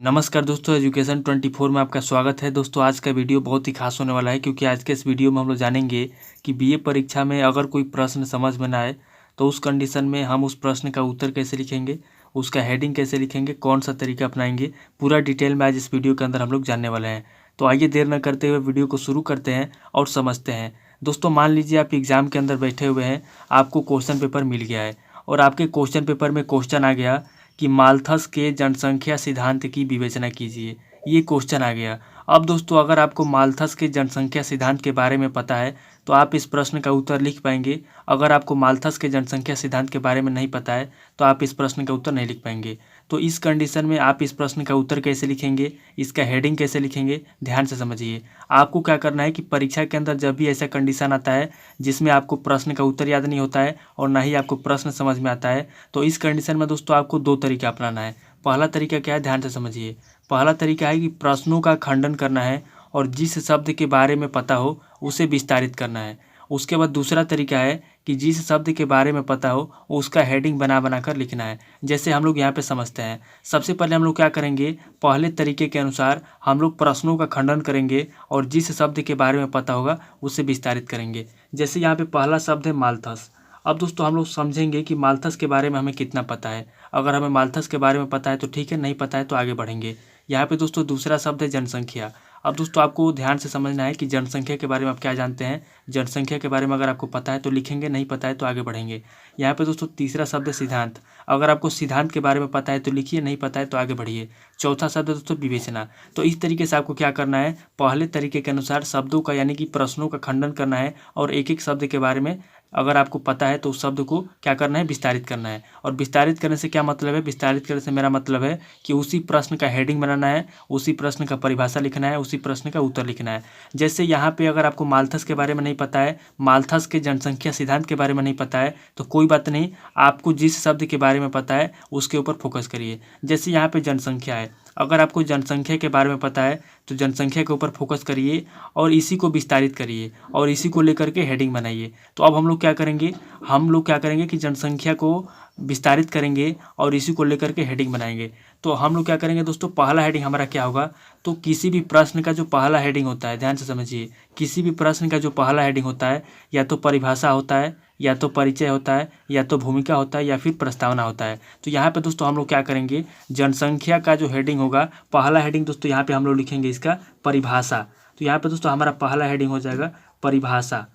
नमस्कार दोस्तों, एजुकेशन 24 में आपका स्वागत है। दोस्तों आज का वीडियो बहुत ही खास होने वाला है क्योंकि आज के इस वीडियो में हम लोग जानेंगे कि बीए परीक्षा में अगर कोई प्रश्न समझ में ना आए तो उस कंडीशन में हम उस प्रश्न का उत्तर कैसे लिखेंगे, उसका हेडिंग कैसे लिखेंगे, कौन सा तरीका अपनाएंगे, पूरा डिटेल में आज इस वीडियो के अंदर हम लोग जानने वाले हैं। तो आइए देर न करते हुए वीडियो को शुरू करते हैं और समझते हैं। दोस्तों मान लीजिए आप एग्ज़ाम के अंदर बैठे हुए हैं, आपको क्वेश्चन पेपर मिल गया है और आपके क्वेश्चन पेपर में क्वेश्चन आ गया कि माल्थस के जनसंख्या सिद्धांत की विवेचना कीजिए। ये क्वेश्चन आ गया। अब दोस्तों अगर आपको माल्थस के जनसंख्या सिद्धांत के बारे में पता है तो आप इस प्रश्न का उत्तर लिख पाएंगे। अगर आपको माल्थस के जनसंख्या सिद्धांत के बारे में नहीं पता है तो आप इस प्रश्न का उत्तर नहीं लिख पाएंगे। तो इस कंडीशन में आप इस प्रश्न का उत्तर कैसे लिखेंगे, इसका हेडिंग कैसे लिखेंगे, ध्यान से समझिए। आपको क्या करना है कि परीक्षा के अंदर जब भी ऐसा कंडीशन आता है जिसमें आपको प्रश्न का उत्तर याद नहीं होता है और ना ही आपको प्रश्न समझ में आता है, तो इस कंडीशन में दोस्तों आपको दो तरीका अपनाना है। पहला तरीका क्या है, ध्यान से समझिए। पहला तरीका है कि प्रश्नों का खंडन करना है और जिस शब्द के बारे में पता हो उसे विस्तारित करना है। उसके बाद दूसरा तरीका है कि जिस शब्द के बारे में पता हो उसका हेडिंग बना बना कर लिखना है। जैसे हम लोग यहाँ पे समझते हैं। सबसे पहले हम लोग क्या करेंगे, पहले तरीके के अनुसार हम लोग प्रश्नों का खंडन करेंगे और जिस शब्द के बारे में पता होगा उसे विस्तारित करेंगे। जैसे यहाँ पे पहला शब्द है माल्थस। अब दोस्तों हम लोग समझेंगे कि माल्थस के बारे में हमें कितना पता है। अगर हमें माल्थस के बारे में पता है तो ठीक है, नहीं पता है तो आगे बढ़ेंगे। यहाँ पे दोस्तों दूसरा शब्द है जनसंख्या। अब दोस्तों आपको ध्यान से समझना है कि जनसंख्या के बारे में आप क्या जानते हैं। जनसंख्या के बारे में अगर आपको पता है तो लिखेंगे, नहीं पता है तो आगे बढ़ेंगे। यहाँ पे दोस्तों तीसरा शब्द है सिद्धांत। अगर आपको सिद्धांत के बारे में पता है तो लिखिए, नहीं पता है तो आगे बढ़िए। चौथा शब्द है दोस्तों विवेचना। तो इस तरीके से आपको क्या करना है, पहले तरीके के अनुसार शब्दों का यानी कि प्रश्नों का खंडन करना है और एक एक शब्द के बारे में अगर आपको पता है तो उस शब्द को क्या करना है, विस्तारित करना है। और विस्तारित करने से क्या मतलब है, विस्तारित करने से मेरा मतलब है कि उसी प्रश्न का हेडिंग बनाना है, उसी प्रश्न का परिभाषा लिखना है, उसी प्रश्न का उत्तर लिखना है। जैसे यहाँ पे अगर आपको माल्थस के बारे में नहीं पता है, माल्थस के जनसंख्या सिद्धांत के बारे में नहीं पता है तो कोई बात नहीं, आपको जिस शब्द के बारे में पता है उसके ऊपर फोकस करिए। जैसे यहाँ पे जनसंख्या है, अगर आपको जनसंख्या के बारे में पता है तो जनसंख्या के ऊपर फोकस करिए और इसी को विस्तारित करिए और इसी को लेकर के हेडिंग बनाइए। तो अब हम लोग क्या करेंगे कि जनसंख्या को विस्तारित करेंगे और इसी को लेकर के हेडिंग बनाएंगे। तो हम लोग क्या करेंगे दोस्तों, पहला हेडिंग हमारा क्या होगा, तो किसी भी प्रश्न का जो पहला हेडिंग होता है, ध्यान से समझिए, किसी भी प्रश्न का जो पहला हेडिंग होता है या तो परिभाषा होता है, या तो परिचय होता है, या तो भूमिका होता है, या फिर प्रस्तावना होता है। तो यहाँ पे दोस्तों हम लोग क्या करेंगे, जनसंख्या का जो हेडिंग होगा, पहला हेडिंग दोस्तों यहाँ पे हम लोग लिखेंगे इसका परिभाषा। तो यहाँ पे दोस्तों हमारा पहला हेडिंग हो जाएगा परिभाषा।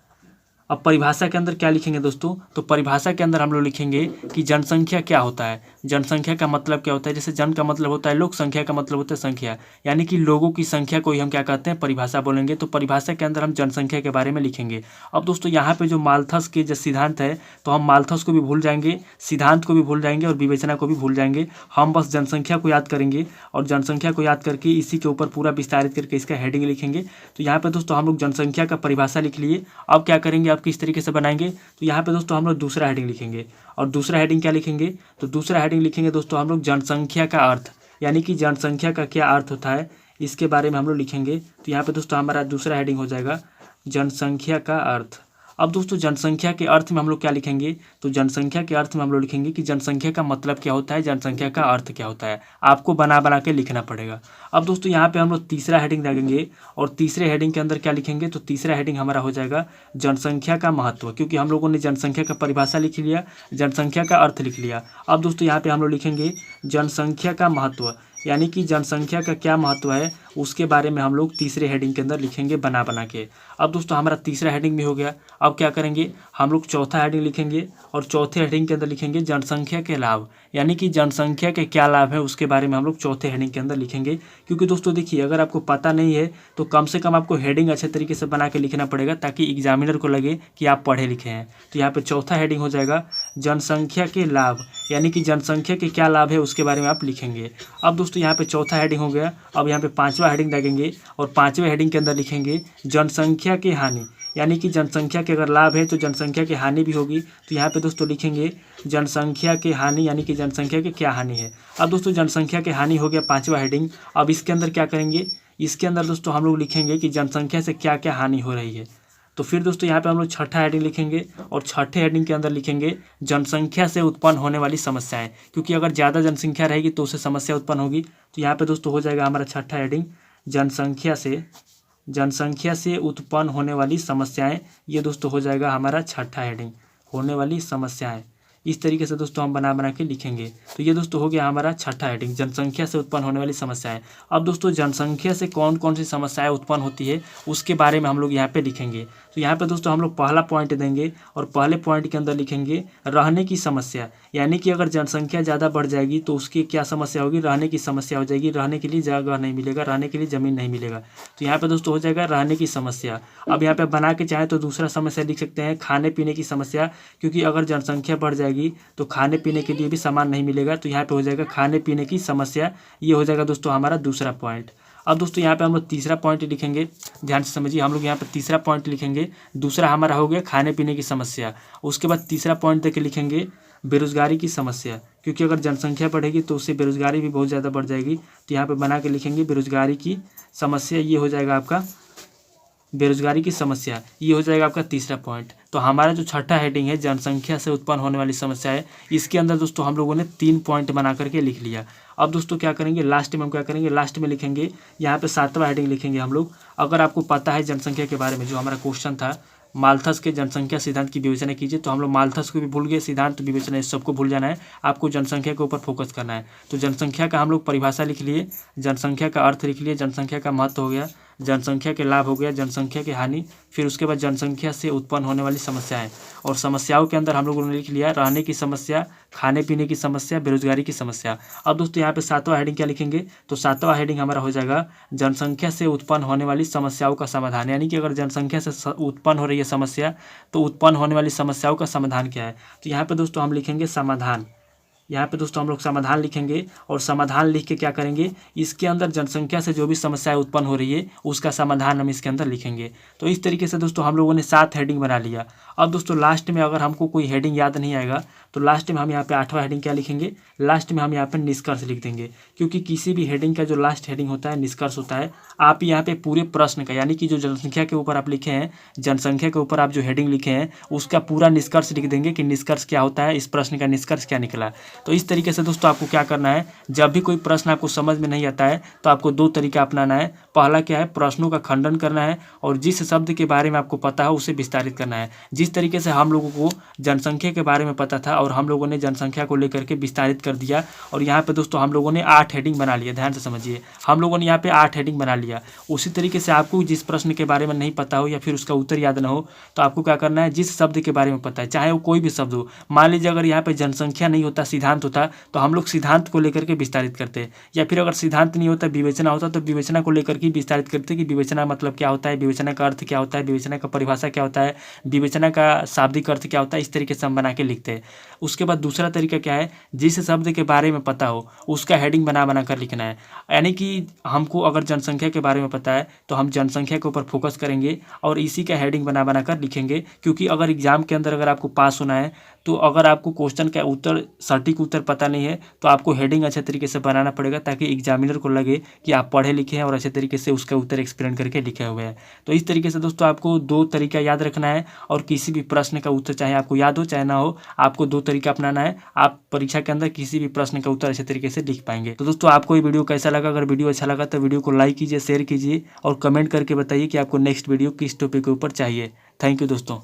अब परिभाषा के अंदर क्या लिखेंगे दोस्तों, तो परिभाषा के अंदर हम लोग लिखेंगे कि जनसंख्या क्या होता है, जनसंख्या का मतलब क्या होता है। जैसे जन का मतलब होता है लोग, संख्या का मतलब होता है संख्या, यानी कि लोगों की संख्या को ही हम क्या कहते हैं, परिभाषा बोलेंगे। तो परिभाषा के अंदर हम जनसंख्या के बारे में लिखेंगे। अब दोस्तों यहाँ पे जो माल्थस के जो सिद्धांत है, तो हम माल्थस को भी भूल जाएंगे, सिद्धांत को भी भूल जाएंगे और विवेचना को भी भूल जाएंगे। हम बस जनसंख्या को याद करेंगे और जनसंख्या को याद करके इसी के ऊपर पूरा विस्तारित करके इसका हेडिंग लिखेंगे। तो यहाँ पे दोस्तों हम लोग जनसंख्या का परिभाषा लिख लिए। अब क्या करेंगे, आप किस तरीके से बनाएंगे, तो यहाँ पे दोस्तों हम लोग दूसरा हेडिंग लिखेंगे। और दूसरा हेडिंग क्या लिखेंगे, तो दूसरा हेडिंग लिखेंगे दोस्तों हम लोग जनसंख्या का अर्थ, यानी कि जनसंख्या का क्या अर्थ होता है इसके बारे में हम लोग लिखेंगे। तो यहाँ पे दोस्तों हमारा दूसरा हेडिंग हो जाएगा जनसंख्या का अर्थ। अब दोस्तों जनसंख्या के अर्थ में हम लोग क्या लिखेंगे, तो जनसंख्या के अर्थ में हम लोग लिखेंगे कि जनसंख्या का मतलब क्या होता है, जनसंख्या का अर्थ क्या होता है। आपको बना बना के लिखना पड़ेगा। अब दोस्तों यहाँ पे हम लोग तीसरा हेडिंग लगेंगे और तीसरे हेडिंग के अंदर क्या लिखेंगे, तो तीसरा हेडिंग हमारा हो जाएगा जनसंख्या का महत्व, क्योंकि हम लोगों ने जनसंख्या का परिभाषा लिख लिया, जनसंख्या का अर्थ लिख लिया। अब दोस्तों यहाँ पे हम लोग लिखेंगे जनसंख्या का महत्व, यानी कि जनसंख्या का क्या महत्व है उसके बारे में हम लोग तीसरे हेडिंग के अंदर लिखेंगे बना बना के। अब दोस्तों हमारा तीसरा हेडिंग भी हो गया। अब क्या करेंगे, हम लोग चौथा हेडिंग लिखेंगे और चौथे हेडिंग के अंदर लिखेंगे जनसंख्या के लाभ, यानी कि जनसंख्या के क्या लाभ है उसके बारे में हम लोग चौथे हेडिंग के अंदर लिखेंगे। क्योंकि दोस्तों देखिए, अगर आपको पता नहीं है तो कम से कम आपको हेडिंग अच्छे तरीके से बना के लिखना पड़ेगा ताकि एग्जामिनर को लगे कि आप पढ़े लिखे हैं। तो यहाँ पे चौथा हेडिंग हो जाएगा जनसंख्या के लाभ, यानी कि जनसंख्या के क्या लाभ है उसके बारे में आप लिखेंगे। अब दोस्तों यहाँ पे चौथा हेडिंग हो गया। अब यहाँ पे पांचवा हेडिंग लगेंगे और पांचवें हेडिंग के अंदर लिखेंगे जनसंख्या की हानि, यानी कि जनसंख्या के अगर लाभ है तो जनसंख्या की हानि भी होगी। तो यहाँ पे दोस्तों लिखेंगे जनसंख्या की हानि, यानी कि जनसंख्या की क्या हानि है। अब दोस्तों जनसंख्या की हानि हो गया पांचवा हेडिंग। अब इसके अंदर क्या करेंगे, इसके अंदर दोस्तों हम लोग लिखेंगे कि जनसंख्या से क्या क्या हानि हो रही है। तो फिर दोस्तों यहाँ पे हम लोग छठा हेडिंग लिखेंगे और छठे हेडिंग के अंदर लिखेंगे जनसंख्या से उत्पन्न होने वाली समस्याएं, क्योंकि अगर ज़्यादा जनसंख्या रहेगी तो उससे समस्या उत्पन्न होगी। तो यहाँ पे दोस्तों हो जाएगा हमारा छठा हेडिंग जनसंख्या से उत्पन्न होने वाली समस्याएं। ये दोस्तों हो जाएगा हमारा छठा हेडिंग, होने वाली समस्याएं। इस तरीके से दोस्तों हम बना के लिखेंगे। तो ये दोस्तों हो गया हमारा छठा हेडिंग, जनसंख्या से उत्पन्न होने वाली समस्याएं। अब दोस्तों जनसंख्या से कौन कौन सी समस्याएं उत्पन्न होती है उसके बारे में हम लोग यहाँ पे लिखेंगे। तो यहाँ पे दोस्तों हम लोग पहला पॉइंट देंगे और पहले पॉइंट के अंदर लिखेंगे रहने की समस्या, यानी कि अगर जनसंख्या ज़्यादा बढ़ जाएगी तो उसकी क्या समस्या होगी, रहने की समस्या हो जाएगी। रहने के लिए जगह नहीं मिलेगा, रहने के लिए ज़मीन नहीं मिलेगा। तो यहाँ पे दोस्तों हो जाएगा रहने की समस्या। अब यहाँ पे बना के चाहे तो दूसरा समस्या लिख सकते हैं, खाने पीने की समस्या, क्योंकि अगर जनसंख्या बढ़ जाएगी तो खाने पीने के लिए भी सामान नहीं मिलेगा। तो यहाँ पे हो जाएगा खाने पीने की समस्या। ये हो जाएगा दोस्तों हमारा दूसरा पॉइंट। अब दोस्तों यहाँ पे हम लोग तीसरा पॉइंट लिखेंगे, ध्यान से समझिए। हम लोग यहाँ पे तीसरा पॉइंट लिखेंगे, दूसरा हमारा हो गया खाने पीने की समस्या। उसके बाद तीसरा पॉइंट देके लिखेंगे बेरोजगारी की समस्या, क्योंकि अगर जनसंख्या बढ़ेगी तो उससे बेरोजगारी भी बहुत ज़्यादा बढ़ जाएगी। तो यहाँ पे बना के लिखेंगे बेरोजगारी की समस्या। ये हो जाएगा आपका बेरोजगारी की समस्या। ये हो जाएगा आपका तीसरा पॉइंट। तो हमारा जो छठा हेडिंग है जनसंख्या से उत्पन्न होने वाली समस्या है, इसके अंदर दोस्तों हम लोगों ने 3 पॉइंट बना करके लिख लिया। अब दोस्तों क्या करेंगे, लास्ट में हम क्या करेंगे, लास्ट में लिखेंगे यहाँ पे 7वां हेडिंग लिखेंगे हम लोग। अगर आपको पता है जनसंख्या के बारे में, जो हमारा क्वेश्चन था माल्थस के जनसंख्या सिद्धांत की विवेचना कीजिए, तो हम लोग माल्थस को भी भूल गए, सिद्धांत विवेचना इस सबको भूल जाना है। आपको जनसंख्या के ऊपर फोकस करना है। तो जनसंख्या का हम लोग परिभाषा लिख लिए, जनसंख्या का अर्थ लिख लिए, जनसंख्या का महत्व हो गया, जनसंख्या के लाभ हो गया, जनसंख्या की हानि, फिर उसके बाद जनसंख्या से उत्पन्न होने वाली समस्याएं। और समस्याओं के अंदर हम लोगों ने लिख लिया रहने की समस्या, खाने पीने की समस्या, बेरोजगारी की समस्या। अब दोस्तों यहाँ पे 7वां हेडिंग क्या लिखेंगे, तो 7वां हेडिंग हमारा हो जाएगा जनसंख्या से उत्पन्न होने वाली समस्याओं का समाधान। यानी कि अगर जनसंख्या से उत्पन्न हो रही है समस्या तो उत्पन्न होने वाली समस्याओं का समाधान क्या है। तो यहाँ पे दोस्तों हम लिखेंगे समाधान। यहाँ पे दोस्तों हम लोग समाधान लिखेंगे और समाधान लिख के क्या करेंगे, इसके अंदर जनसंख्या से जो भी समस्याएं उत्पन्न हो रही है उसका समाधान हम इसके अंदर लिखेंगे। तो इस तरीके से दोस्तों हम लोगों ने 7 हेडिंग बना लिया। अब दोस्तों लास्ट में अगर हमको कोई हेडिंग याद नहीं आएगा तो लास्ट में हम यहाँ पे 8वां हेडिंग क्या लिखेंगे, लास्ट में हम यहाँ पे निष्कर्ष लिख देंगे, क्योंकि किसी भी हेडिंग का जो लास्ट हेडिंग होता है निष्कर्ष होता है। आप यहाँ पे पूरे प्रश्न का, यानी कि जो जनसंख्या के ऊपर आप लिखे हैं, जनसंख्या के ऊपर आप जो हेडिंग लिखे हैं उसका पूरा निष्कर्ष लिख देंगे कि निष्कर्ष क्या होता है, इस प्रश्न का निष्कर्ष क्या निकला। तो इस तरीके से दोस्तों आपको क्या करना है, जब भी कोई प्रश्न आपको समझ में नहीं आता है तो आपको 2 तरीका अपनाना है। पहला क्या है, प्रश्नों का खंडन करना है और जिस शब्द के बारे में आपको पता है उसे विस्तारित करना है। जिस तरीके से हम लोगों को जनसंख्या के बारे में पता था और हम लोगों ने जनसंख्या को लेकर के विस्तारित कर दिया, और यहाँ पे दोस्तों हम लोगों ने 8 हेडिंग बना लिया। ध्यान से समझिए, हम लोगों ने यहाँ पे 8 हेडिंग बना लिया। उसी तरीके से आपको जिस प्रश्न के बारे में नहीं पता हो या फिर उसका उत्तर याद ना हो तो आपको क्या करना है, जिस शब्द के बारे में पता है, चाहे वो कोई भी शब्द हो। मान लीजिए अगर यहाँ पे जनसंख्या नहीं होता, सिद्धांत होता, तो हम लोग सिद्धांत को लेकर के विस्तारित करते हैं, या फिर अगर सिद्धांत नहीं होता विवेचना होता तो विवेचना को लेकर के विस्तारित करते कि विवेचना मतलब क्या होता है, विवेचना का अर्थ क्या होता है, विवेचना का परिभाषा क्या होता है, विवेचना का शाब्दिक अर्थ क्या होता है। इस तरीके से हम बना के लिखते हैं। उसके बाद दूसरा तरीका क्या है, जिस शब्द के बारे में पता हो उसका हेडिंग बना कर लिखना है। यानी कि हमको अगर जनसंख्या के बारे में पता है तो हम जनसंख्या के ऊपर फोकस करेंगे और इसी का हेडिंग बना कर लिखेंगे, क्योंकि अगर एग्जाम के अंदर अगर आपको पास होना है तो अगर आपको क्वेश्चन का उत्तर, सटीक उत्तर पता नहीं है तो आपको हेडिंग अच्छे तरीके से बनाना पड़ेगा, ताकि एग्जामिनर को लगे कि आप पढ़े लिखे हैं और अच्छे तरीके से उसका उत्तर एक्सप्लेन करके लिखे हुए हैं। तो इस तरीके से दोस्तों आपको 2 तरीका याद रखना है और किसी भी प्रश्न का उत्तर चाहे आपको याद हो चाहे ना हो, आपको 2 तरीका अपनाना है। आप परीक्षा के अंदर किसी भी प्रश्न का उत्तर अच्छे तरीके से लिख पाएंगे। तो दोस्तों आपको ये वीडियो कैसा लगा, अगर वीडियो अच्छा लगा तो वीडियो को लाइक कीजिए, शेयर कीजिए और कमेंट करके बताइए कि आपको नेक्स्ट वीडियो किस टॉपिक के ऊपर चाहिए। थैंक यू दोस्तों।